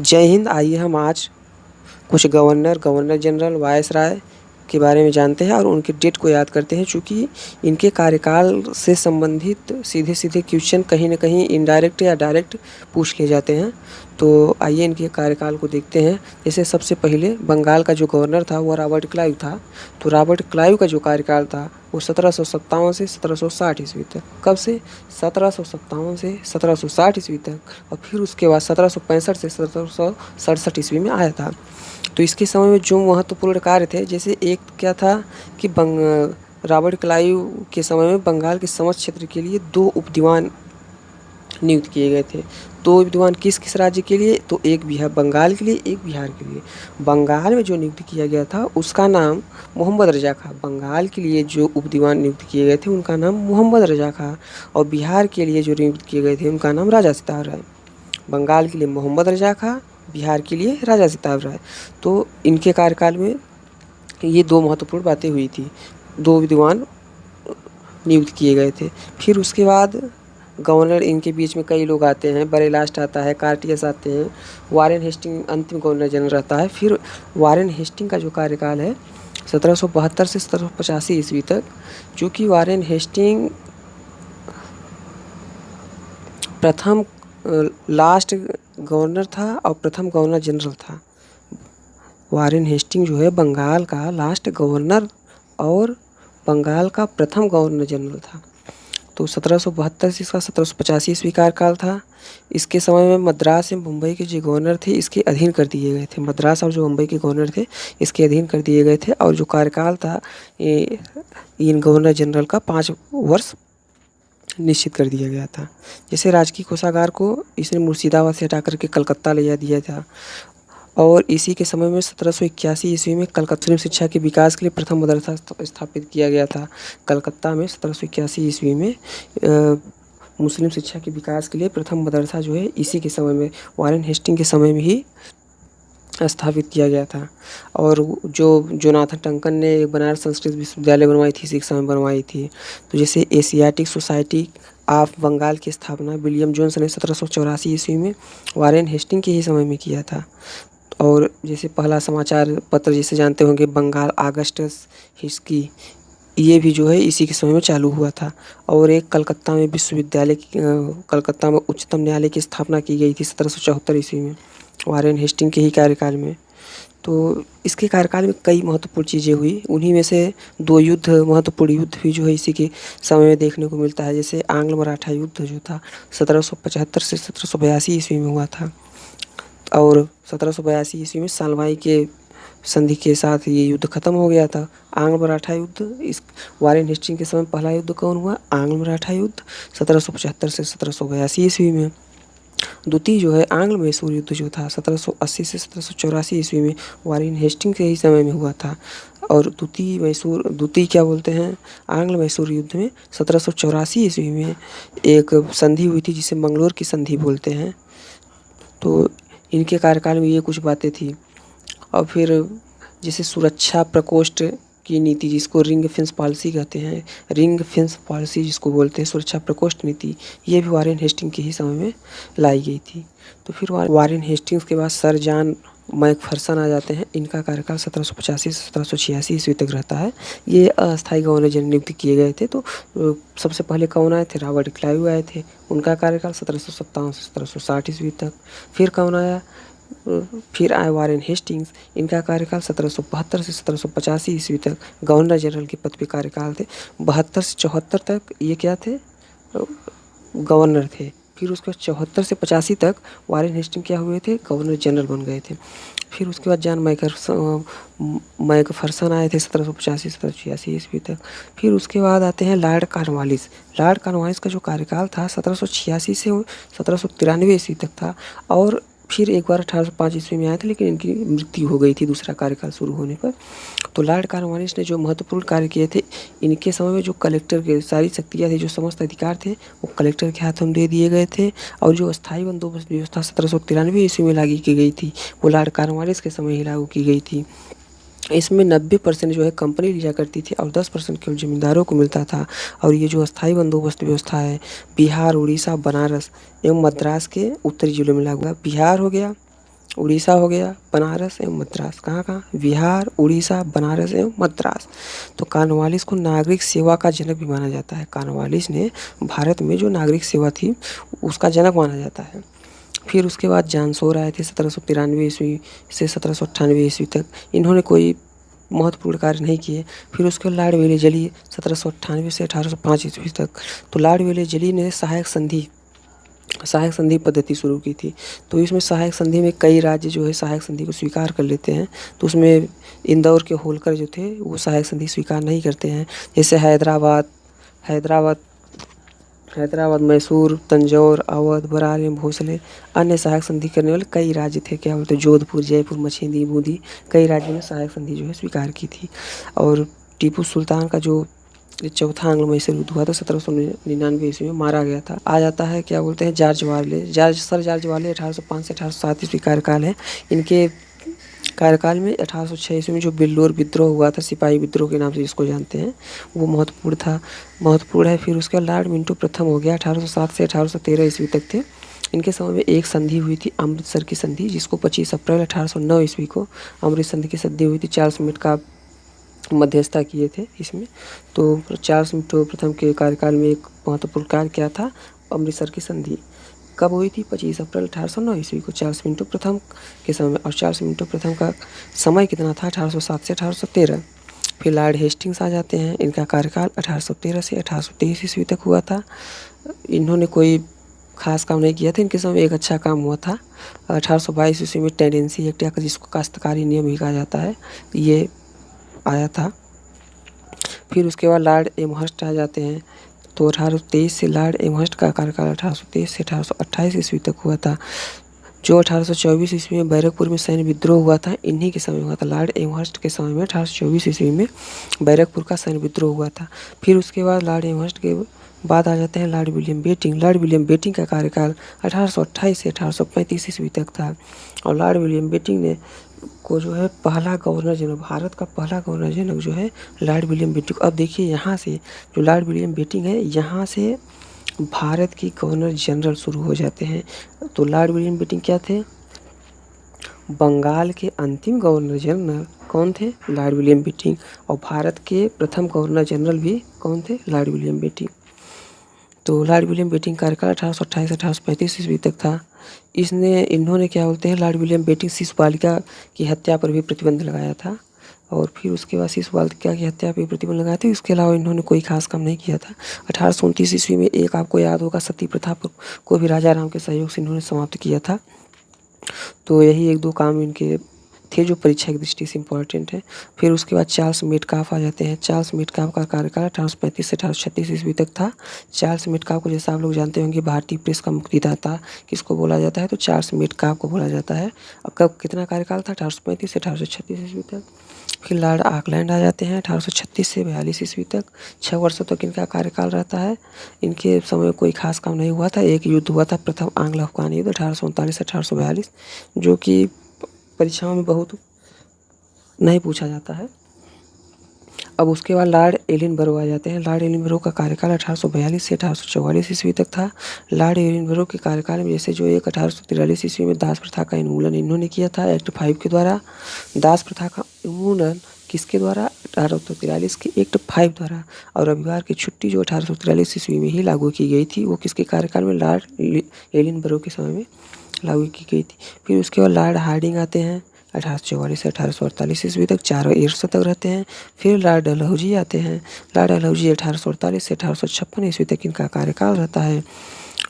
जय हिंद। आइए हम आज कुछ गवर्नर जनरल वायसराय के बारे में जानते हैं और उनके डेट को याद करते हैं, चूँकि इनके कार्यकाल से संबंधित सीधे-सीधे क्वेश्चन कहीं न कहीं इनडायरेक्ट या डायरेक्ट पूछ लिए जाते हैं। तो आइए इनके कार्यकाल को देखते हैं। जैसे सबसे पहले बंगाल का जो गवर्नर था वो रॉबर्ट क्लाइव था। तो रॉबर्ट क्लाइव का जो कार्यकाल था वो 1757 से 1760 ईस्वी तक। कब से? 1757 से 1760 ईस्वी तक, और फिर उसके बाद 1765 से 1767 ईस्वी में आया था। तो इसके समय में जो महत्वपूर्ण कार्य थे, जैसे एक क्या था कि रॉबर्ट क्लाइव के समय में बंगाल के समस्त क्षेत्र के लिए 2 उपदीवान नियुक्त किए गए थे। 2 उपदीवान किस राज्य के लिए? तो एक बंगाल के लिए, एक बिहार के लिए। बंगाल में जो नियुक्त किया गया था उसका नाम मोहम्मद रजा खां। बंगाल के लिए जो उपदीवान नियुक्त किए गए थे उनका नाम मोहम्मद रजा खां, और बिहार के लिए जो नियुक्त किए गए थे उनका नाम राजा सिताब राय। बंगाल के लिए मोहम्मद रजा खां, बिहार के लिए राजा सिताब राय। तो इनके कार्यकाल में ये 2 महत्वपूर्ण बातें हुई थी। 2 विद्वान नियुक्त किए गए थे। फिर उसके बाद गवर्नर, इनके बीच में कई लोग आते हैं। बरेलास्ट आता है, कार्टियस आते हैं, वारेन हेस्टिंग अंतिम गवर्नर जनरल रहता है। फिर वारेन हेस्टिंग का जो कार्यकाल है 1772 से 1785 ईस्वी तक। चूँकि वारेन हेस्टिंग प्रथम लास्ट गवर्नर था और प्रथम गवर्नर जनरल था। वारेन हेस्टिंग जो है बंगाल का लास्ट गवर्नर और बंगाल का प्रथम गवर्नर जनरल था। तो 1772 से इसका 1785 ईस्वी कार्यकाल था। इसके समय में मद्रास एवं मुंबई के जो गवर्नर थे इसके अधीन कर दिए गए थे। मद्रास और जो मुंबई के गवर्नर थे इसके अधीन कर दिए गए थे, और जो कार्यकाल था इन गवर्नर जनरल का 5 वर्ष निश्चित कर दिया गया था। जैसे राजकीय कोषागार को इसने मुर्शिदाबाद से हटा करके कलकत्ता ले दिया था, और इसी के समय में 1781 ईस्वी में कलकत्ता मुस्लिम शिक्षा के विकास के लिए प्रथम मदरसा स्थापित किया गया था। कलकत्ता में 1781 ईस्वी में मुस्लिम शिक्षा के विकास के लिए प्रथम मदरसा जो है इसी के समय में, वारेन हेस्टिंग के समय में ही स्थापित किया गया था। और जो जोनाथन टंकन ने बनारस संस्कृत विश्वविद्यालय बनवाई थी, इसी के समय बनवाई थी। तो जैसे एशियाटिक सोसाइटी ऑफ बंगाल की स्थापना विलियम जोन्स ने 1784 ईस्वी में वारेन हेस्टिंग के ही समय में किया था। और जैसे पहला समाचार पत्र जिसे जानते होंगे बंगाल आगस्टस हिस्की, ये भी जो है इसी के समय में चालू हुआ था। और एक कलकत्ता में विश्वविद्यालय कलकत्ता में उच्चतम न्यायालय की स्थापना की गई थी 1774 ईस्वी में, वारेन हेस्टिंग के ही कार्यकाल में। तो इसके कार्यकाल में कई महत्वपूर्ण चीज़ें हुई। उन्हीं में से 2 महत्वपूर्ण युद्ध भी जो है इसी के समय में देखने को मिलता है। जैसे आंग्ल मराठा युद्ध जो था 1775 से 1782 ईस्वी में हुआ था, और 1782 ईस्वी में सालवाई के संधि के साथ ये युद्ध खत्म हो गया था। आंग्ल मराठा युद्ध, इस वारेन हेस्टिंग के समय पहला युद्ध कौन हुआ? आंग्ल मराठा युद्ध 1775 से 1782 ईस्वी में। द्वितीय जो है आंग्ल मैसूर युद्ध जो था 1780 से 1784 ईस्वी में, वारेन हेस्टिंग के ही समय में हुआ था। और द्वितीय क्या बोलते हैं, आंग्ल मैसूर युद्ध में 1784 ईस्वी में एक संधि हुई थी जिसे मंगलोर की संधि बोलते हैं। तो इनके कार्यकाल में ये कुछ बातें थी। और फिर जैसे सुरक्षा प्रकोष्ठ की नीति, जिसको रिंग फेंस पॉलिसी कहते हैं, रिंग फेंस पॉलिसी जिसको बोलते हैं, सुरक्षा प्रकोष्ठ नीति, ये भी वारेन हेस्टिंग के ही समय में लाई गई थी। तो फिर वारेन हेस्टिंग्स के बाद सर जॉन मैकफरसन आ जाते हैं। इनका कार्यकाल 1785 से 1786 ईस्वी तक रहता है। ये अस्थायी गवर्नर जनरल नियुक्त किए गए थे। तो सबसे पहले कौन आए थे? रॉबर्ट क्लाइव आए थे। उनका कार्यकाल 1757 से 1760 ईस्वी तक। फिर कौन आया? फिर आए वारेन हेस्टिंग्स। इनका कार्यकाल 1772 से 1785 ईस्वी तक गवर्नर जनरल के पद पे कार्यकाल थे। 72 से 74 तक ये क्या थे? गवर्नर थे। फिर उसके बाद 74 से 85 तक वारेन हेस्टिंग क्या हुए थे? गवर्नर जनरल बन गए थे। फिर उसके बाद जॉन मैकफरसन आए थे 1785 से 1786 ईस्वी तक। फिर उसके बाद आते हैं लॉर्ड कॉर्नवालिस। लॉर्ड कॉर्नवालिस का जो कार्यकाल था 1786 से 1793 ईस्वी तक था, और फिर एक बार 1805 ईस्वी में आए थे, लेकिन इनकी मृत्यु हो गई थी दूसरा कार्यकाल शुरू होने पर। तो लॉर्ड कॉर्नवालिस ने जो महत्वपूर्ण कार्य किए थे, इनके समय में जो कलेक्टर के सारी शक्तियाँ थी, जो समस्त अधिकार थे, वो कलेक्टर के हाथों में दे दिए गए थे। और जो अस्थायी बंदोबस्त व्यवस्था 1793 ईस्वी में लागू की गई थी, वो लॉर्ड कॉर्नवालिस के समय ही लागू की गई थी। इसमें 90% जो है कंपनी लिया करती थी और 10% केवल जमींदारों को मिलता था। और ये जो अस्थायी बंदोबस्त व्यवस्था है बिहार, उड़ीसा, बनारस एवं मद्रास के उत्तरी जिलों में लागू हुआ। बिहार हो गया, उड़ीसा हो गया, बनारस एवं मद्रास। कहाँ कहाँ? बिहार, उड़ीसा, बनारस एवं मद्रास। तो कॉर्नवालिस को नागरिक सेवा का जनक भी माना जाता है। कॉर्नवालिस ने भारत में जो नागरिक सेवा थी उसका जनक माना जाता है। फिर उसके बाद जांसोर आए थे 1793 ईस्वी से 1798 ईस्वी तक। इन्होंने कोई महत्वपूर्ण कार्य नहीं किए। फिर उसके बाद लॉर्ड वेलेजली 1798 से 1805 ईस्वी तक। तो लॉर्ड वेलेजली ने सहायक संधि पद्धति शुरू की थी। तो इसमें सहायक संधि में कई राज्य जो है सहायक संधि को स्वीकार कर लेते हैं। तो उसमें इंदौर के होलकर जो थे वो सहायक संधि स्वीकार नहीं करते हैं। जैसे हैदराबाद मैसूर, तंजौर, अवध, बरार एवं भोसले अन्य सहायक संधि करने वाले कई राज्य थे। क्या बोलते हैं? जोधपुर, जयपुर, मछली, बूंदी, कई राज्यों ने सहायक संधि जो है स्वीकार की थी। और टीपू सुल्तान का जो चौथा आंग्लो मैसूर युद्ध हुआ था 1799 ईस्वी में मारा गया था। आ जाता है क्या बोलते हैं जॉर्ज वाले 1805 से 1807 ईस्वी कार्यकाल है। इनके कार्यकाल में 1806 ईस्वी में जो बिल्लोर विद्रोह हुआ था, सिपाही विद्रोह के नाम से जिसको जानते हैं, वो महत्वपूर्ण है। फिर उसके बाद लॉर्ड मिंटो प्रथम हो गया, 1807 से 1813 ईस्वी तक थे। इनके समय में एक संधि हुई थी, अमृतसर की संधि, जिसको 25 अप्रैल 1809 ईस्वी को अमृत संधि की संधि हुई थी। चार्ल्स मेटकाफ मध्यस्थता किए थे इसमें। तो चार्ल्स मिंटो प्रथम के कार्यकाल में एक महत्वपूर्ण कार्य क्या था? अमृतसर की संधि कब हुई थी? 25 अप्रैल 1809 ईस्वी को चार्ल्स मिंटो प्रथम के समय में। और चार्ल्स मिंटो प्रथम का समय कितना था? 1807 से 1813। फिर लॉर्ड हेस्टिंग्स आ जाते हैं। इनका कार्यकाल 1813 से 1823 ईस्वी तक हुआ था। इन्होंने कोई खास काम नहीं किया था। इनके समय एक अच्छा काम हुआ था। 1822 ईस्वी में टेनेंसी एक्ट, या जिसको काश्तकारी नियम भी कहा जाता है, ये आया था। फिर उसके बाद लॉर्ड एमहर्स्ट आ जाते हैं। तो 1823 से लॉर्ड एमहर्स्ट का कार्यकाल 1823 से 1828 ईस्वी तक हुआ था। जो 1824 ईस्वी में बैरकपुर में सैन्य विद्रोह हुआ था, इन्हीं के समय हुआ था। लॉर्ड एमहर्स्ट के समय में 1824 ईस्वी में बैरकपुर का सैन्य विद्रोह हुआ था। फिर उसके बाद लॉर्ड एमहर्स्ट के बाद आ जाते हैं Lord William Bentinck. Lord William Bentinck का कार्यकाल 1828 से 1835 ईस्वी तक था। और लॉर्ड विलियम बेटिंग ने को जो है पहला गवर्नर जनरल, भारत का पहला गवर्नर जनरल जो है लॉर्ड विलियम बेटिंग। अब देखिए यहाँ से जो लॉर्ड विलियम बेटिंग है, यहाँ से भारत की गवर्नर जनरल शुरू हो जाते हैं। तो लॉर्ड विलियम बेटिंग क्या थे? बंगाल के अंतिम गवर्नर जनरल कौन थे? Lord William Bentinck. और भारत के प्रथम गवर्नर जनरल भी कौन थे? Lord William Bentinck. तो लॉर्ड विलियम बेटिंग कार्यकाल 1828 से 1835 ईस्वी तक था। इन्होंने क्या बोलते हैं, लॉर्ड विलियम बेटिंग शिशु बालिका की हत्या पर भी प्रतिबंध लगाया था। और फिर उसके बाद शिशु बालिका की हत्या पर प्रतिबंध लगाया था। इसके अलावा इन्होंने कोई खास काम नहीं किया था। 1829 ईस्वी में एक आपको याद होगा सती प्रथा को भी राजा राम के सहयोग से इन्होंने समाप्त किया था। तो यही एक दो काम इनके थे जो परीक्षा की दृष्टि से इम्पोर्टेंट है। फिर उसके बाद चार्ल्स मेटकाफ आ जाते हैं। चार्ल्स मेटकाफ का कार्यकाल 1835 से 1836 ईस्वी तक था। चार्ल्स मेटकाफ को जैसा आप लोग जानते होंगे भारतीय प्रेस का मुक्तिदाता किसको बोला जाता है? तो चार्ल्स मेटकाफ को बोला जाता है। अब कब कितना कार्यकाल था? 1835 से 1836 ईस्वी तक। फिर लॉर्ड ऑकलैंड आ जाते हैं 1836 से 42 ईस्वी तक। 6 वर्षों तक इनका कार्यकाल रहता है। इनके समय कोई खास काम नहीं हुआ था। एक युद्ध हुआ था, प्रथम आंग्ल अफगान युद्ध 1839 से 1842, जो कि परीक्षाओं में बहुत नहीं पूछा जाता है। अब उसके बाद लॉर्ड एलिनबरो आ जाते हैं। लॉर्ड एलिनबरो का कार्यकाल 1842 से 1844 ईस्वी तक था। लॉर्ड एलिनबरो के कार्यकाल में जैसे जो एक 1843 ईस्वी में दास प्रथा का उन्मूलन इन्होंने किया था एक्ट 5 के द्वारा। दास प्रथा का उन्मूलन किसके द्वारा? 1843 के एक्ट 5 द्वारा। और रविवार की छुट्टी जो 1843 ईस्वी में ही लागू की गई थी, वो किसके कार्यकाल में? लॉर्ड एलिनबरो के समय में लागू की गई थी। फिर उसके बाद लॉर्ड हार्डिंग आते हैं 1844 से 1848 ईस्वी तक, 4 वर्षों तक रहते हैं। फिर लॉर्ड डलहौजी आते हैं। लॉर्ड डलहौजी 1848 से 1856 ईस्वी तक इनका कार्यकाल रहता है।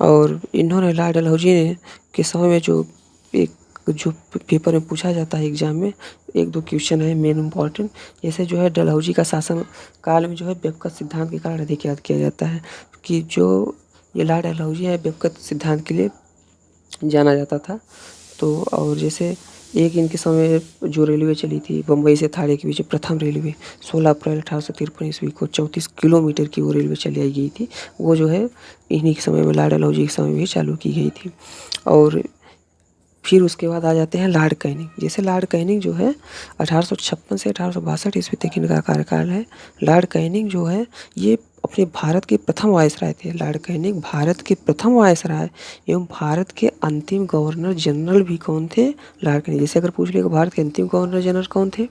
और इन्होंने लॉर्ड डलहौजी ने के समय में जो पेपर में पूछा जाता है एग्जाम में, एक दो क्वेश्चन है मेन इम्पॉर्टेंट। जैसे जो है डलहौजी का शासन काल में जो है बेबकत सिद्धांत के कारण अधिक याद किया जाता है कि जो ये लॉर्ड डलहौजी है बेबकत सिद्धांत के लिए जाना जाता था। तो और जैसे एक इनके समय जो रेलवे चली थी बम्बई से थाने के बीच प्रथम रेलवे 16 अप्रैल 1853 ईस्वी को 34 किलोमीटर की वो रेलवे चलाई गई थी। वो जो है इन्हीं के समय में लॉर्ड डलहौजी के समय में ही चालू की गई थी। और फिर उसके बाद आ जाते हैं लॉर्ड कैनिंग। जैसे लॉर्ड कैनिंग जो है 1856 से 1862 ईस्वी तक इनका कार्यकाल है। लॉर्ड कैनिंग जो है ये अपने भारत के प्रथम वायसराय थे। लॉर्ड कैनिंग भारत के प्रथम वायसराय एवं भारत के अंतिम गवर्नर जनरल भी कौन थे? Lord Canning. जैसे अगर पूछ लिया भारत के अंतिम गवर्नर जनरल कौन थे,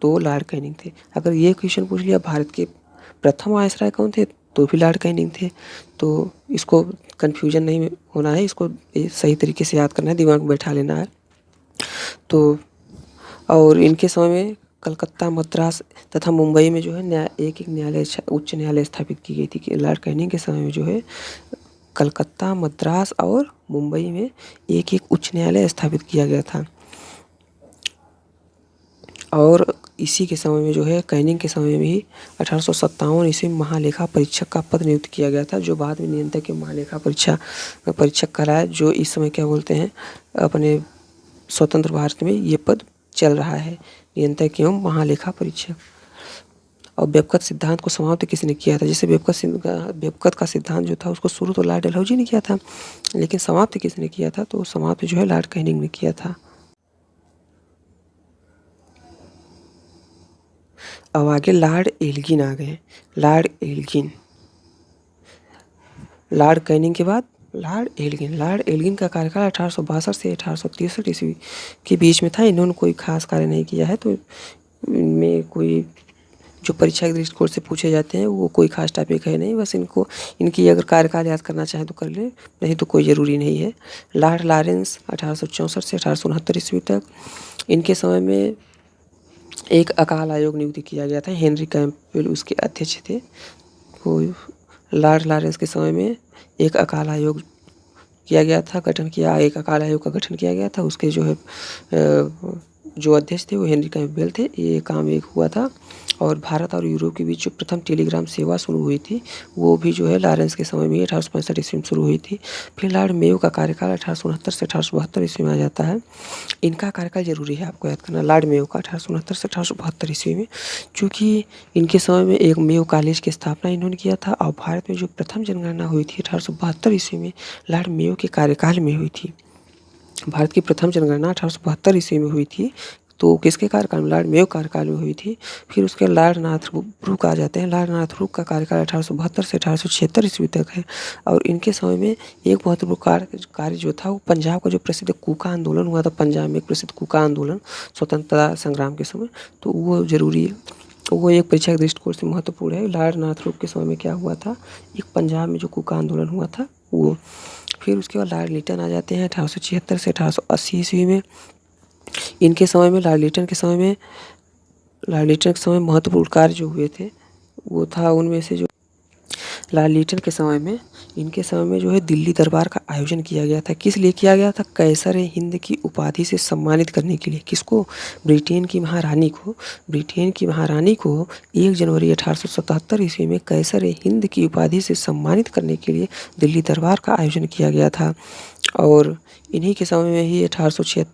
तो लॉर्ड कैनिंग थे। अगर ये क्वेश्चन पूछ लिया भारत के प्रथम वायसराय कौन थे, तो भी लॉर्ड कैनिंग थे। तो इसको कन्फ्यूजन नहीं होना है, इसको सही तरीके से याद करना है, दिमाग में बैठा लेना है। तो और इनके समय में कलकत्ता, मद्रास तथा मुंबई में जो है एक न्यायालय, उच्च न्यायालय स्थापित की गई थी। कि लॉर्ड कैनिंग के समय में जो है कलकत्ता, मद्रास और मुंबई में एक एक उच्च न्यायालय स्थापित किया गया था। और इसी के समय में जो है कैनिंग के समय में ही 1857 ईस्वी में महालेखा परीक्षक का पद नियुक्त किया गया था, जो बाद में नियंत्रक के महालेखा परीक्षक कहलाया, जो इस समय क्या बोलते हैं अपने स्वतंत्र भारत में ये पद चल रहा है, नियंत्रक एवं महालेखा परीक्षक। और बेबकत सिद्धांत को समाप्त किसने किया था? जैसे बेबकत का सिद्धांत जो था उसको शुरू तो लॉर्ड डलहौजी ने किया था, लेकिन समाप्त किसने किया था? तो समाप्त जो है लॉर्ड कैनिंग ने किया था। अब आगे लॉर्ड एल्गिन आ गए। लॉर्ड कैनिंग के बाद लॉर्ड एल्गिन का कार्यकाल 1862 से 1863 ईस्वी के बीच में था। इन्होंने कोई खास कार्य नहीं किया है, तो इनमें कोई जो परीक्षा के दृष्टिकोण से पूछे जाते हैं वो कोई खास टॉपिक है नहीं, बस इनकी अगर कार्यकाल याद करना चाहें तो कर ले, नहीं तो कोई ज़रूरी नहीं है। लॉर्ड लॉरेंस 1864 से 1869 ईस्वी तक, इनके समय में एक अकाल आयोग नियुक्त किया गया था। हेनरी कैंपबेल उसके अध्यक्ष थे। वो लॉर्ड लॉरेंस के समय में एक अकाल आयोग किया गया था, एक अकाल आयोग का गठन किया गया था। उसके जो है जो अध्यक्ष थे वो हेनरी कैंपबेल थे। ये काम एक हुआ था। और भारत और यूरोप के बीच जो प्रथम टेलीग्राम सेवा शुरू हुई थी वो भी जो है लॉरेंस के समय में 1865 ईस्वी में शुरू हुई थी। फिर लॉर्ड मेयो का कार्यकाल 1869 से 1872 ईस्वी में आ जाता है। इनका कार्यकाल जरूरी है आपको याद करना, लॉर्ड मेयो का 1869 से 1872 ईस्वी में, क्योंकि इनके समय में एक मेयो कॉलेज की स्थापना इन्होंने किया था। और भारत में जो प्रथम जनगणना हुई थी 1872 ईस्वी में लॉर्ड मेयो के कार्यकाल में हुई थी। भारत की प्रथम जनगणना 1872 ईस्वी में हुई थी, तो किसके कार्यकाल में? लॉर्ड मेयो कार्यकाल में हुई थी। फिर उसके लॉर्ड नाथ ब्रुक आ जाते हैं। लॉर्ड नाथ ब्रुक का कार्यकाल 1872 से 1876 ईस्वी तक है। और इनके समय में एक महत्वपूर्ण कार्य जो था वो पंजाब का जो प्रसिद्ध कूका आंदोलन हुआ था, पंजाब में एक प्रसिद्ध कूका आंदोलन स्वतंत्रता संग्राम के समय, तो वो जरूरी है, वो एक परीक्षा के दृष्टिकोण से महत्वपूर्ण है। लॉर्ड नाथ ब्रुक के समय में क्या हुआ था, एक पंजाब में जो कूका आंदोलन हुआ था वो। फिर उसके बाद लॉर्ड लिटन आ जाते हैं 1876 से 1880 ईस्वी में। इनके समय में लॉर्ड लिटन के समय महत्वपूर्ण कार्य जो हुए थे वो था, उनमें से जो लॉर्ड लिटन के समय में, इनके समय में जो है दिल्ली दरबार का आयोजन किया गया था। किस लिए किया गया था? कैसर हिंद की उपाधि से सम्मानित करने के लिए। किसको? ब्रिटेन की महारानी को। 1 जनवरी 1877 ईस्वी में कैसर हिंद की उपाधि से सम्मानित करने के लिए दिल्ली दरबार का आयोजन किया गया था। और इन्हीं के समय में ही 1876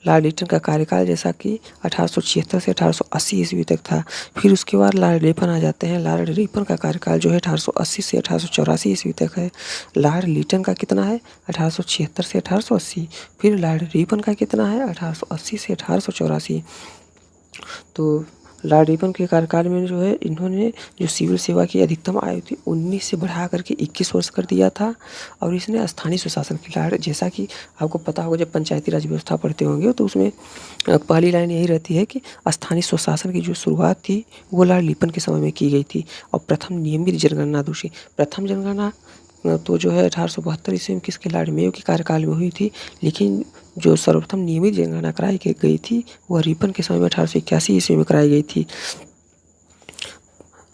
लॉर्ड लिटन का कार्यकाल जैसा कि 1876 से 1880 ईस्वी तक था। फिर उसके बाद लॉर्ड रिपन आ जाते हैं। लॉर्ड रिपन का कार्यकाल जो है 1880 से 1884 ईस्वी तक है। लॉर्ड लिटन का कितना है? 1876 से 1880। फिर लॉर्ड रिपन का कितना है? 1880 से 1884। तो लॉर्ड रिपन के कार्यकाल में जो है इन्होंने जो सिविल सेवा की अधिकतम आयु थी 19 से बढ़ा करके 21 वर्ष कर दिया था। और इसने स्थानीय सुशासन की लॉर्ड, जैसा कि आपको पता होगा जब पंचायती राज व्यवस्था पढ़ते होंगे तो उसमें पहली लाइन यही रहती है कि स्थानीय स्वशासन की जो शुरुआत थी वो लॉर्ड रिपन के समय में की गई थी। और प्रथम नियमित जनगणना दूसरी, प्रथम जनगणना तो जो है 1872 ईस्वी में किसके? लॉर्ड मेयो के कार्यकाल में हुई थी। लेकिन जो सर्वप्रथम नियमित जनगणना कराई गई थी वह रिपन के समय में 1881 ईस्वी में कराई गई थी।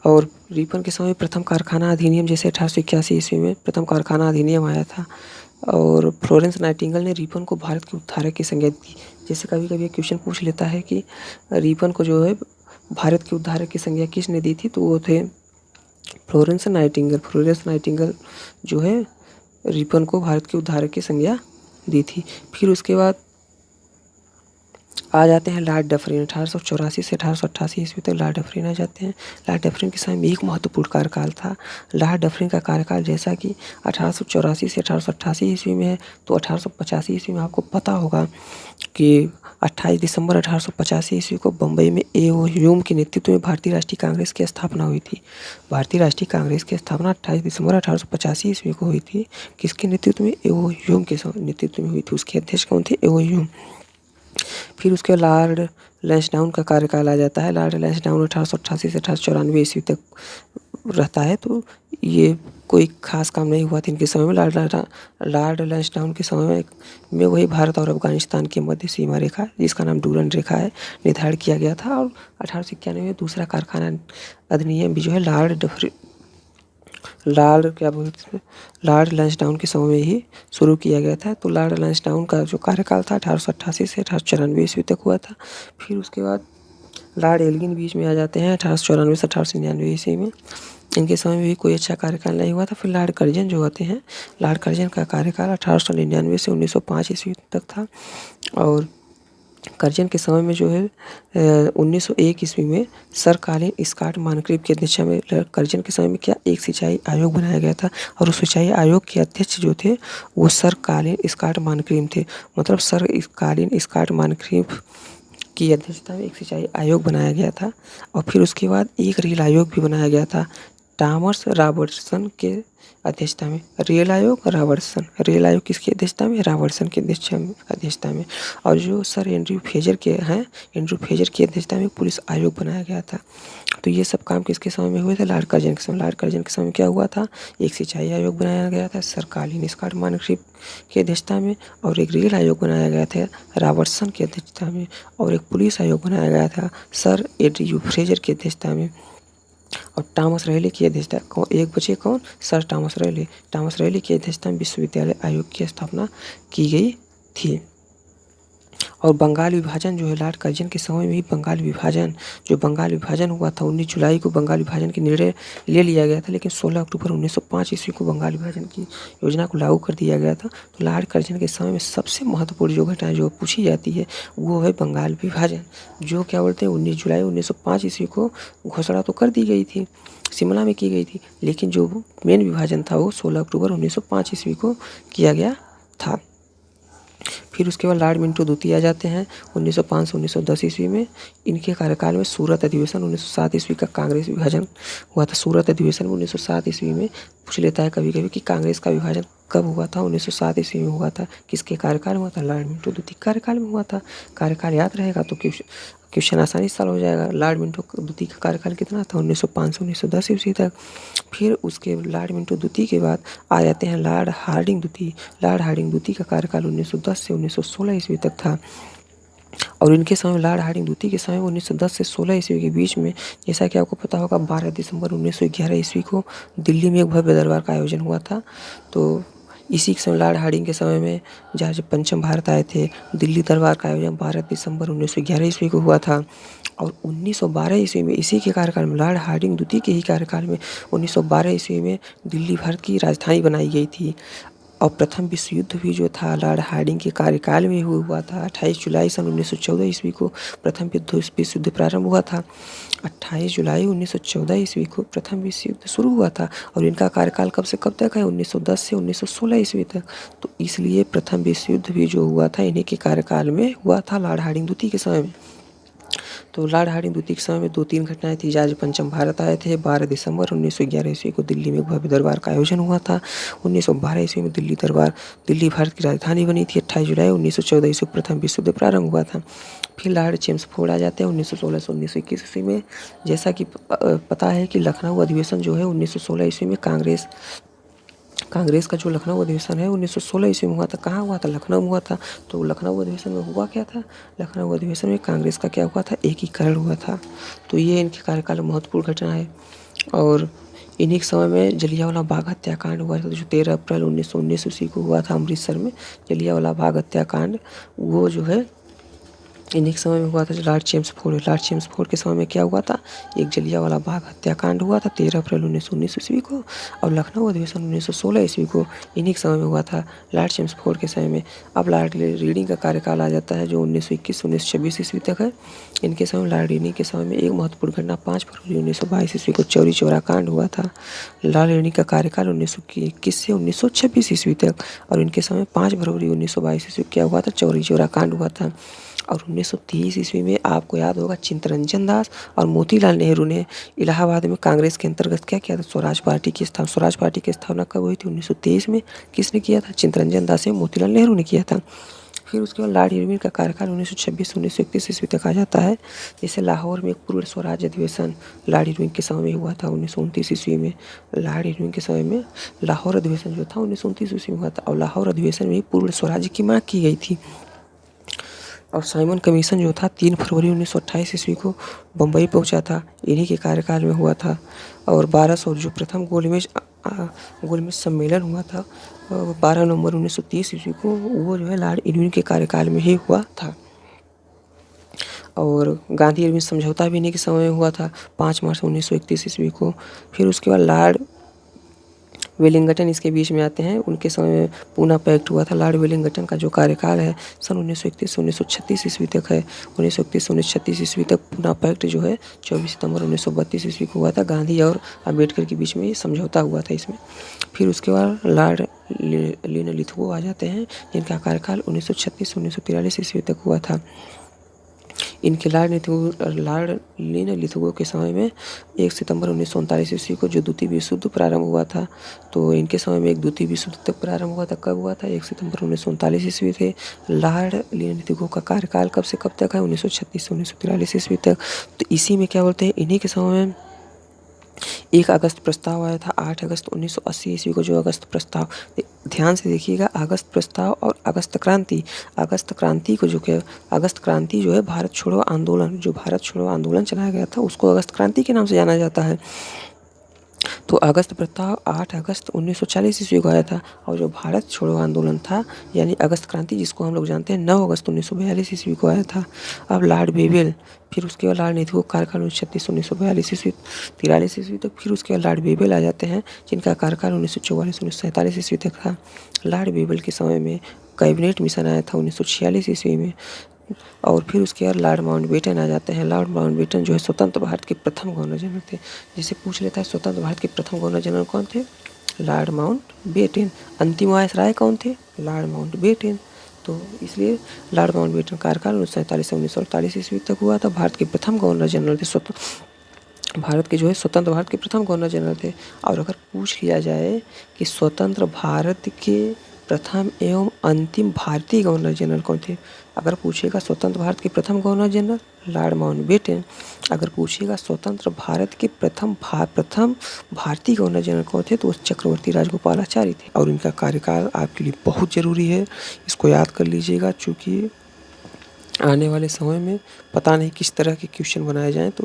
और रिपन के समय प्रथम कारखाना अधिनियम, जैसे 1881 ईस्वी में प्रथम कारखाना अधिनियम आया था। और फ्लोरेंस नाइटिंगेल ने रिपन को भारत के उद्धारक की संज्ञा दी। जैसे कभी कभी क्वेश्चन पूछ लेता है कि रिपन को जो है भारत के उद्धारक की संज्ञा किसने दी थी, तो वो थे फ्लोरेंस नाइटिंगेल जो है रिपन को भारत के उद्धारक की संज्ञा दी थी। फिर उसके बाद आ जाते हैं लॉर्ड डफरिन। 1884 से 1888 ईस्वी तक लॉर्ड डफरिन आ जाते हैं। लॉर्ड डफरिन के समय में एक महत्वपूर्ण कार्यकाल था। लॉर्ड डफरिन का कार्यकाल जैसा कि 1884 से 1888 ईस्वी में है, तो 1885 ईस्वी में आपको पता होगा कि 28 दिसंबर 1885 ईस्वी को बम्बई में ए.ओ. ह्यूम के नेतृत्व में भारतीय राष्ट्रीय कांग्रेस की स्थापना हुई थी। भारतीय राष्ट्रीय कांग्रेस की स्थापना 28 दिसंबर 1885 ईस्वी को हुई थी। किसके नेतृत्व में? ए.ओ. ह्यूम के नेतृत्व में हुई थी। उसके अध्यक्ष कौन थे? ए.ओ. ह्यूम। फिर उसके लॉर्ड लैंसडाउन का कार्यकाल आ जाता है। लॉर्ड लैंसडाउन 1888 से 1894 ईस्वी तक रहता है। तो ये कोई खास काम नहीं हुआ था इनके समय में। लॉर्ड लैंसडाउन के समय में वही भारत और अफगानिस्तान के मध्य सीमा रेखा, जिसका नाम डूरन रेखा है, निर्धारित किया गया था। और 1891 में दूसरा कारखाना अधिनियम भी जो है लॉर्ड लैंसडाउन के समय में ही शुरू किया गया था। तो लॉर्ड लैंसडाउन का जो कार्यकाल था 1888 से 1894 ईस्वी तक हुआ था। फिर उसके बाद लॉर्ड एल्गिन बीच में आ जाते हैं 1894 से 1899 ईस्वी में। इनके समय में भी कोई अच्छा कार्यकाल नहीं हुआ था। फिर लॉर्ड कर्जन जो होते हैं, लॉर्ड कर्जन का कार्यकाल 1899 से 1905 ईस्वी तक था। और कर्जन के समय में जो है 1901 ईस्वी में सरकालीन स्कॉट मानक्रीफ की अध्यक्षता में कर्जन के समय में क्या एक सिंचाई आयोग बनाया गया था। और उस सिंचाई आयोग के अध्यक्ष जो थे वो सरकालीन स्कॉट मानक्रीफ थे। मतलब सरकालीन स्कॉट मानक्रीफ की अध्यक्षता में एक सिंचाई आयोग बनाया गया था। और फिर उसके बाद एक रेल आयोग भी बनाया गया था थॉमस रॉबर्टसन के अध्यक्षता में। रेल आयोग किसकी अध्यक्षता में? रॉबर्टसन की अध्यक्षता में। और जो सर एंड्रयू फ्रेजर के हैं, एंड्रयू फ्रेजर की अध्यक्षता में पुलिस आयोग बनाया गया था। तो ये सब काम किसके समय में हुए थे? लॉर्ड कर्जन के समय। लॉर्ड कर्जन के समय क्या हुआ था? एक सिंचाई आयोग बनाया गया था सरकालीन स्कॉट मानक्रीफ की अध्यक्षता में। और एक रेल आयोग बनाया गया था रॉबर्टसन की अध्यक्षता में। और एक पुलिस आयोग बनाया गया था सर एंड्रयू फ्रेजर की अध्यक्षता में। और टॉमस रेले की अध्यक्षता एक बचे कौन? सर टॉमस रेले की अध्यक्षता में विश्वविद्यालय आयोग की स्थापना की गई थी। और बंगाल विभाजन जो है लॉर्ड कर्जन के समय में ही बंगाल विभाजन हुआ था। 19 जुलाई को बंगाल विभाजन की निर्णय ले लिया गया था। लेकिन 16 अक्टूबर 1905 ईस्वी को बंगाल विभाजन की योजना को लागू कर दिया गया था। तो लॉर्ड कर्जन के समय में सबसे महत्वपूर्ण जो घटना जो पूछी जाती है वो है बंगाल विभाजन, जो क्या बोलते हैं 19 जुलाई 1905 ईस्वी को घोषणा तो कर दी गई थी, शिमला में की गई थी। लेकिन जो मेन विभाजन था वो 16 अक्टूबर 1905 ईस्वी को किया गया था। फिर उसके बाद लॉर्ड मिंटो द्वितीय आ जाते हैं 1905 से 1910 ईस्वी में। इनके कार्यकाल में सूरत अधिवेशन 1907 ईस्वी का कांग्रेस विभाजन हुआ था। सूरत अधिवेशन 1907 ईस्वी में पूछ लेता है कभी कभी कि कांग्रेस का विभाजन कब हुआ था? 1907 ईस्वी में हुआ था। किसके कार्यकाल में हुआ था? लॉर्ड मिंटो द्वितीय कार्यकाल में हुआ था। कार्यकाल याद रहेगा तो क्वेश्चन आसानी से सॉल्व हो जाएगा। लॉर्ड मिंटो द्वितीय का कार्यकाल कितना था? 1905 से 1910 ईस्वी तक। फिर उसके लॉर्ड मिंटो द्वितीय के बाद आ जाते हैं लॉर्ड हार्डिंग द्वितीय। लॉर्ड हार्डिंग द्वितीय का कार्यकाल 1910 से 1916 ईस्वी तक था। और इनके समय लॉर्ड हार्डिंग द्वितीय के समय 1910 से 16 ईस्वी के बीच में, जैसा कि आपको पता होगा, 12 दिसंबर 1911 ईस्वी को दिल्ली में एक भव्य दरबार का आयोजन हुआ था। तो इसी के समय लॉर्ड हार्डिंग के समय में जहाँ जब पंचम भारत आए थे, दिल्ली दरबार का आयोजन 12 दिसंबर 1911 ईस्वी को हुआ था। और 1912 ईस्वी में इसी के कार्यकाल में लॉर्ड हार्डिंग द्वितीय के ही कार्यकाल में 1912 ईस्वी में दिल्ली भारत की राजधानी बनाई गई थी। और प्रथम विश्व युद्ध भी जो था लॉर्ड हार्डिंग के कार्यकाल में हुआ था। 28 जुलाई सन 1914 ईस्वी को प्रथम विश्व युद्ध प्रारंभ हुआ था। 28 जुलाई 1914 ईस्वी को प्रथम विश्व युद्ध शुरू हुआ था। और इनका कार्यकाल कब से कब तक है? 1910 से 1916 ईस्वी तक। तो इसलिए प्रथम विश्व युद्ध भी जो हुआ था इन्हीं के कार्यकाल में हुआ था, लॉर्ड हार्डिंग द्वितीय के समय में। तो लॉर्ड हार्डिंग द्वितीय के समय में 2-3 घटनाएं थी। जहाज पंचम भारत आए थे 12 दिसंबर 1911 ईस्वी को दिल्ली में भव्य दरबार का आयोजन हुआ था। 1912 ईस्वी में दिल्ली भारत की राजधानी बनी थी। 28 जुलाई 1914 ईस्वी प्रथम विश्व युद्ध प्रारंभ हुआ था। फिर लॉर्ड चेम्सफोर्ड आ जाते हैं 1916 से 1921 ईस्वी में। जैसा कि पता है कि लखनऊ अधिवेशन जो है 1916 ईस्वी में कांग्रेस का जो लखनऊ अधिवेशन है 1916 ईस्वी में हुआ था। कहाँ हुआ था? लखनऊ में हुआ था। तो लखनऊ अधिवेशन में हुआ क्या था? लखनऊ अधिवेशन में कांग्रेस का क्या हुआ था? एकीकरण हुआ था। तो ये इनके कार्यकाल में महत्वपूर्ण घटना है। और इन्हीं के समय में जलियांवाला बाग हत्याकांड हुआ था, जो 13 अप्रैल 1919 ईस्वी को हुआ था अमृतसर में। जलियांवाला बाग हत्याकांड वो जो है इन्हीं के समय में हुआ था। लॉर्ड चेम्सफोर्ड के समय में क्या हुआ था? एक जलियांवाला बाग हत्याकांड हुआ था 13 अप्रैल 1919 ईस्वी को। और लखनऊ अधिवेशन 1916 ईस्वी को इन्हीं के समय में हुआ था, लॉर्ड चेम्सफोर्ड के समय में। अब लॉर्ड रीडिंग का कार्यकाल आ जाता है जो 1921 से 1926 ईस्वी तक है। इनके समय लॉर्ड रीडिंग के समय में एक महत्वपूर्ण घटना 5 फरवरी 1922 ईस्वी को चौरी चौरा कांड हुआ था। लॉर्ड रीडिंग का कार्यकाल 1921 से 1926 ईस्वी तक। और इनके समय 5 फरवरी 1922 ईस्वी क्या हुआ था? चौरी चौरा कांड हुआ था। और 1930 ईस्वी में आपको याद होगा चित्तरंजन दास और मोतीलाल नेहरू ने इलाहाबाद में कांग्रेस के अंतर्गत क्या किया था, स्वराज पार्टी की स्थापना। स्वराज पार्टी की स्थापना कब हुई थी? 1923 में। किसने किया था? चित्तरंजन दास एवं मोतीलाल नेहरू ने किया था। फिर उसके बाद लॉर्ड इरविन का कार्यकाल 1926 से 1931 ईस्वी तक आ जाता है। जैसे लाहौर में एक पूर्ण स्वराज अधिवेशन लॉर्ड इरविन के समय में हुआ था 1929 ईस्वी में। लॉर्ड इरविन के समय में लाहौर अधिवेशन जो था 1929 ईस्वी में हुआ था और लाहौर अधिवेशन में पूर्ण स्वराज की मांग की गई थी। और साइमन कमीशन जो था 3 फरवरी 1928 ईस्वी को बम्बई पहुंचा था, इन्हीं के कार्यकाल में हुआ था। और 1200 जो प्रथम गोलमेज सम्मेलन हुआ था 12 नवंबर 1930 ईस्वी को, वो जो है लॉर्ड इरविन के कार्यकाल में ही हुआ था। और गांधी इरविन समझौता भी इन्हीं के समय में हुआ था 5 मार्च 1931 ईस्वी को। फिर उसके बाद लॉर्ड वेलिंगटन इसके बीच में आते हैं, उनके समय में पूना पैक्ट हुआ था। लॉर्ड वेलिंगटन का जो कार्यकाल है सन 1931 से 1936 ईस्वी तक है। 1931 से 1936 ईस्वी तक पूना पैक्ट जो है 24 सितंबर 1932 ईस्वी को हुआ था। गांधी और अम्बेडकर के बीच में ये समझौता हुआ था इसमें। फिर उसके बाद लॉर्ड लिनलिथगो आ जाते हैं, जिनका कार्यकाल 1936 से 1943 ईस्वी तक हुआ था। इनके लॉर्ड लिनलिथगो के समय में 1 सितंबर 1939 ईस्वी को जो द्वितीय विश्व युद्ध प्रारंभ हुआ था, तो इनके समय में एक द्वितीय विश्व युद्ध तक प्रारंभ हुआ था। कब हुआ था? 1 सितंबर 1939 ईस्वी थे। लॉर्ड लिनलिथगो का कार्यकाल कब से कब तक है? 1936 से 1943 ईस्वी तक। तो इसी में क्या बोलते हैं, इन्हीं के समय में 1 अगस्त प्रस्ताव आया था 8 अगस्त 1980 ईस्वी को। जो अगस्त प्रस्ताव, ध्यान से देखिएगा, अगस्त प्रस्ताव और अगस्त क्रांति। अगस्त क्रांति को अगस्त क्रांति जो है भारत छोड़ो आंदोलन, जो भारत छोड़ो आंदोलन चलाया गया था उसको अगस्त क्रांति के नाम से जाना जाता है। तो अगस्त प्रस्ताव 8 अगस्त 1940 ईस्वी को आया था। और जो भारत छोड़ो आंदोलन था यानी अगस्त क्रांति, जिसको हम लोग जानते हैं, 9 अगस्त 1942 ईस्वी को आया था। अब लॉर्ड बेवेल, फिर उसके बाद लॉर्ड नेहरू का कार्यकाल 1936 1942 ईस्वी 43 ईस्वी तक। फिर उसके बाद लॉर्ड बेवेल आ जाते हैं, जिनका कार्यकाल 1944 1947 ईस्वी तक था। लॉर्ड बेवेल के समय में कैबिनेट मिशन आया था 1946 ईस्वी में। और फिर उसके बाद लॉर्ड माउंटबेटन आ जाते हैं। लॉर्ड माउंटबेटन जो है स्वतंत्र भारत के प्रथम गवर्नर जनरल थे। जिसे पूछ लेता है स्वतंत्र भारत के प्रथम गवर्नर जनरल कौन थे? Lord Mountbatten. अंतिम वायसराय कौन थे? Lord Mountbatten. तो इसलिए लॉर्ड माउंटबेटन कार्यकाल 1947 से 1948 ईस्वी तक हुआ था। भारत के प्रथम गवर्नर जनरल थे, भारत के जो है स्वतंत्र भारत के प्रथम गवर्नर जनरल थे। और अगर पूछ लिया जाए कि स्वतंत्र भारत के प्रथम एवं अंतिम भारतीय गवर्नर जनरल कौन थे, अगर पूछेगा स्वतंत्र भारत के प्रथम गवर्नर जनरल लॉर्ड माउंटबेटन। अगर पूछेगा स्वतंत्र भारत के प्रथम भारतीय गवर्नर जनरल कौन थे, तो वो चक्रवर्ती राजगोपालाचारी थे। और इनका कार्यकाल आपके लिए बहुत ज़रूरी है, इसको याद कर लीजिएगा, चूँकि आने वाले समय में पता नहीं किस तरह के क्वेश्चन बनाए जाएँ। तो